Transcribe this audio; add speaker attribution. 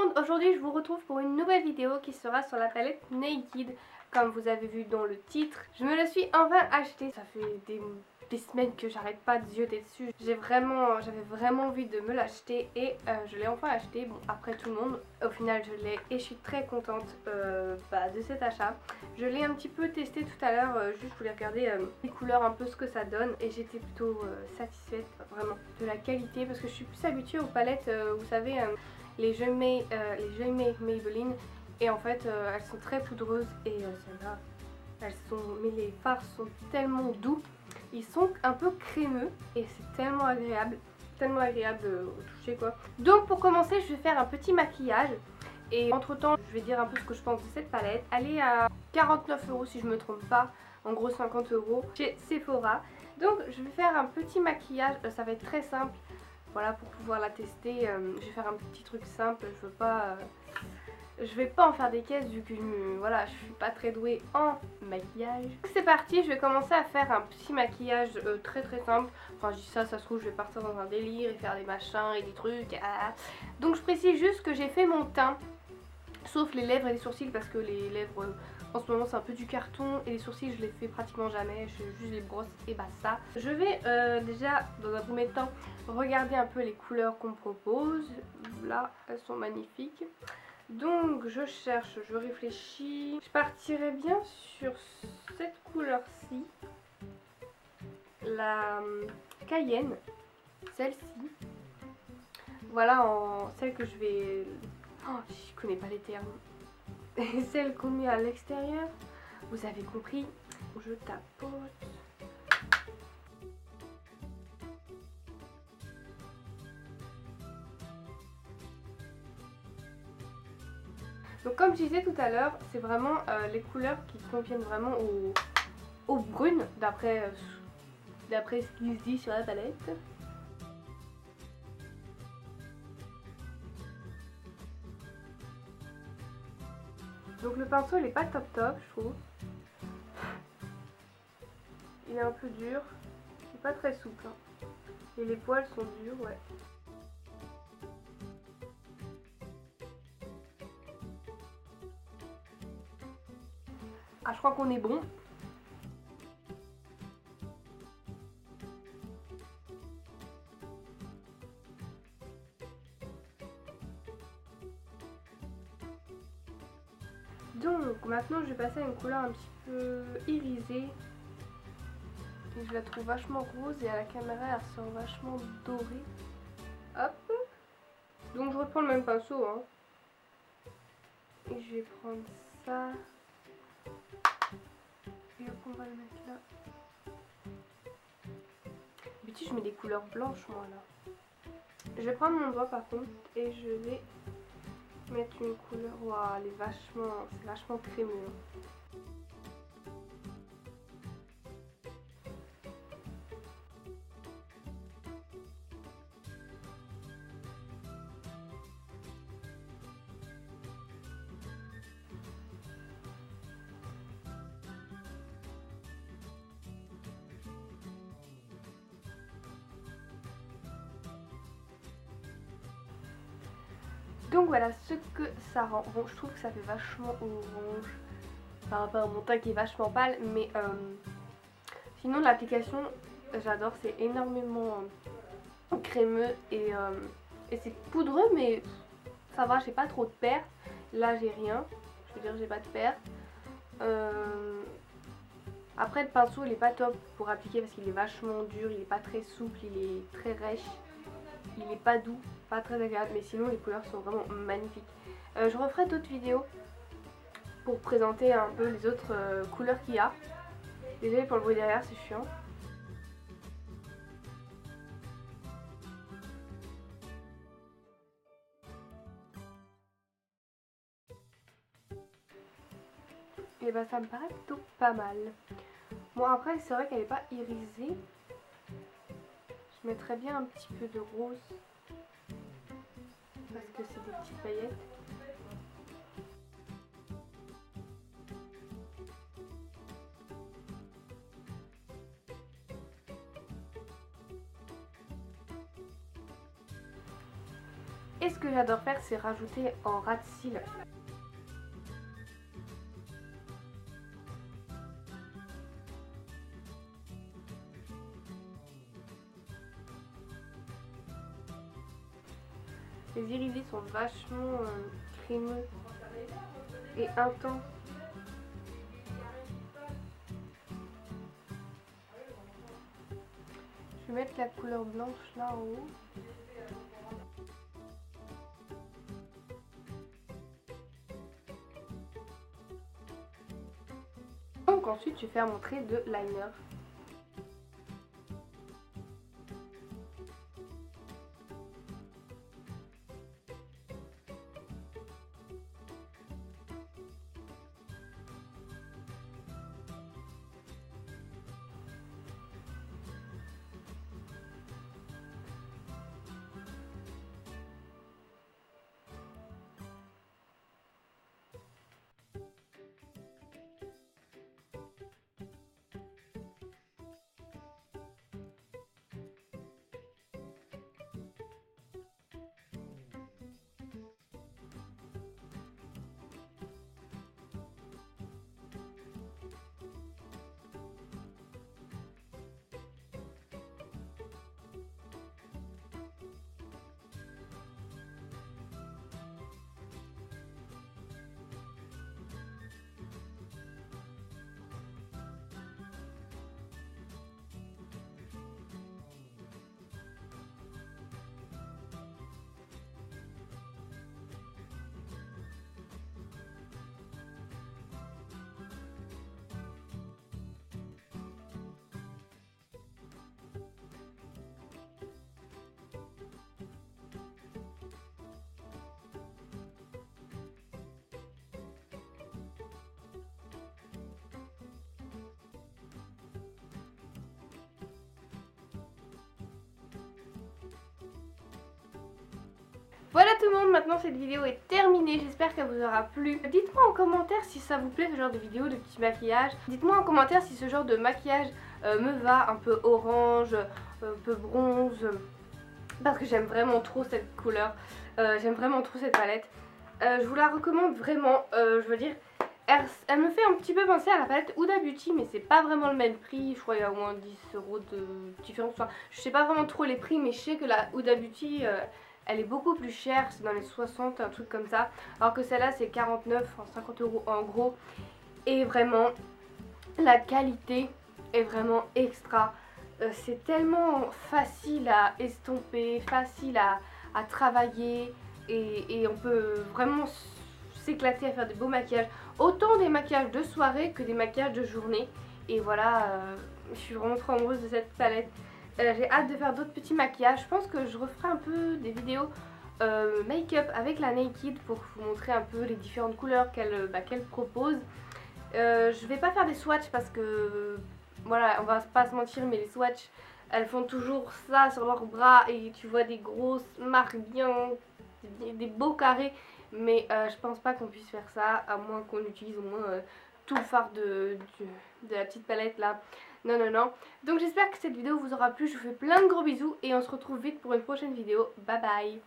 Speaker 1: monde, aujourd'hui je vous retrouve pour une nouvelle vidéo qui sera sur la palette Naked. Comme vous avez vu dans le titre, je me la suis enfin achetée. Ça fait des semaines que j'arrête pas de zioter dessus. J'avais vraiment envie de me l'acheter et je l'ai enfin acheté. Bon, après tout le monde, au final je l'ai et je suis très contente de cet achat. Je l'ai un petit peu testé tout à l'heure, juste je voulais regarder les couleurs, un peu ce que ça donne, et j'étais plutôt satisfaite vraiment de la qualité parce que je suis plus habituée aux palettes, vous savez, les jeunes Maybelline, et en fait elles sont très poudreuses et celles-là, mais les fards sont tellement doux, ils sont un peu crémeux et c'est tellement agréable au toucher quoi. Donc pour commencer je vais faire un petit maquillage. Et entre temps je vais dire un peu ce que je pense de cette palette. Elle est à 49 € si je me trompe pas, en gros 50 € chez Sephora. Donc je vais faire un petit maquillage, ça va être très simple. Voilà, pour pouvoir la tester, je vais faire un petit truc simple, je vais pas en faire des caisses vu que voilà, je suis pas très douée en maquillage. C'est parti, je vais commencer à faire un petit maquillage très simple. Enfin je dis ça se trouve je vais partir dans un délire et faire des machins et des trucs. Donc je précise juste que j'ai fait mon teint, sauf les lèvres et les sourcils parce que les lèvres en ce moment c'est un peu du carton et les sourcils je les fais pratiquement jamais, je juste les brosse et basta. Je vais déjà dans un premier temps regarder un peu les couleurs qu'on me propose. Là elles sont magnifiques. Donc je cherche, je réfléchis. Je partirais bien sur cette couleur-ci, la Cayenne, celle-ci. Voilà, celle que je vais... Oh, je connais pas les termes. Celle qu'on met à l'extérieur, vous avez compris. Je tapote. Donc comme je disais tout à l'heure, c'est vraiment les couleurs qui conviennent vraiment aux brunes, d'après ce qu'il se dit sur la palette. Donc le pinceau il est pas top je trouve. Il est un peu dur, il est pas très souple hein. Et les poils sont durs, ouais. Ah, je crois qu'on est bon. Donc maintenant je vais passer à une couleur un petit peu irisée. Et je la trouve vachement rose et à la caméra elle ressort vachement dorée. Hop. Donc je reprends le même pinceau hein. Et je vais prendre ça. Et hop, on va le mettre là. D'habitude je mets des couleurs blanches moi là. Je vais prendre mon doigt par contre et je vais mettre une couleur. Waouh, elle est c'est vachement crémeux. Donc voilà ce que ça rend. Bon, je trouve que ça fait vachement orange par rapport à mon teint qui est vachement pâle, mais sinon l'application j'adore, c'est énormément crémeux et c'est poudreux, mais ça va, j'ai pas trop de pertes. Là j'ai rien, je veux dire j'ai pas de pertes. Après le pinceau il est pas top pour appliquer parce qu'il est vachement dur, il est pas très souple, il est très rêche. Il est pas doux, pas très agréable, mais sinon les couleurs sont vraiment magnifiques. Je referai d'autres vidéos pour présenter un peu les autres couleurs qu'il y a. Désolée pour le bruit derrière, c'est chiant. Et bah ça me paraît plutôt pas mal. Bon après c'est vrai qu'elle est pas irisée. Je mettrais bien un petit peu de rose. Parce que c'est des petites paillettes. Et ce que j'adore faire, c'est rajouter en ras de cils. Les iridis sont vachement crémeux et intenses. Je vais mettre la couleur blanche là en haut. Donc ensuite je vais faire mon trait de liner. Voilà tout le monde, maintenant cette vidéo est terminée, j'espère qu'elle vous aura plu. Dites-moi en commentaire si ça vous plaît ce genre de vidéo de petit maquillage. Dites-moi en commentaire si ce genre de maquillage me va, un peu orange, un peu bronze. Parce que j'aime vraiment trop cette couleur, j'aime vraiment trop cette palette. Je vous la recommande vraiment, je veux dire, elle me fait un petit peu penser à la palette Huda Beauty, mais c'est pas vraiment le même prix. Je crois qu'il y a au moins 10 € de différence. Enfin, je sais pas vraiment trop les prix, mais je sais que la Huda Beauty, elle est beaucoup plus chère, c'est dans les 60, un truc comme ça. Alors que celle-là, c'est 49, enfin 50 € en gros. Et vraiment, la qualité est vraiment extra. C'est tellement facile à estomper, facile à travailler. Et on peut vraiment s'éclater à faire des beaux maquillages. Autant des maquillages de soirée que des maquillages de journée. Et voilà, je suis vraiment trop amoureuse de cette palette. J'ai hâte de faire d'autres petits maquillages. Je pense que je referai un peu des vidéos make-up avec la Naked pour vous montrer un peu les différentes couleurs qu'elle propose. Je vais pas faire des swatchs parce que voilà, on va pas se mentir, mais les swatchs elles font toujours ça sur leurs bras et tu vois des grosses marques bien, des beaux carrés. Mais je pense pas qu'on puisse faire ça à moins qu'on utilise au moins tout le fard de la petite palette là. Non non non. Donc j'espère que cette vidéo vous aura plu. Je vous fais plein de gros bisous et on se retrouve vite pour une prochaine vidéo. Bye bye.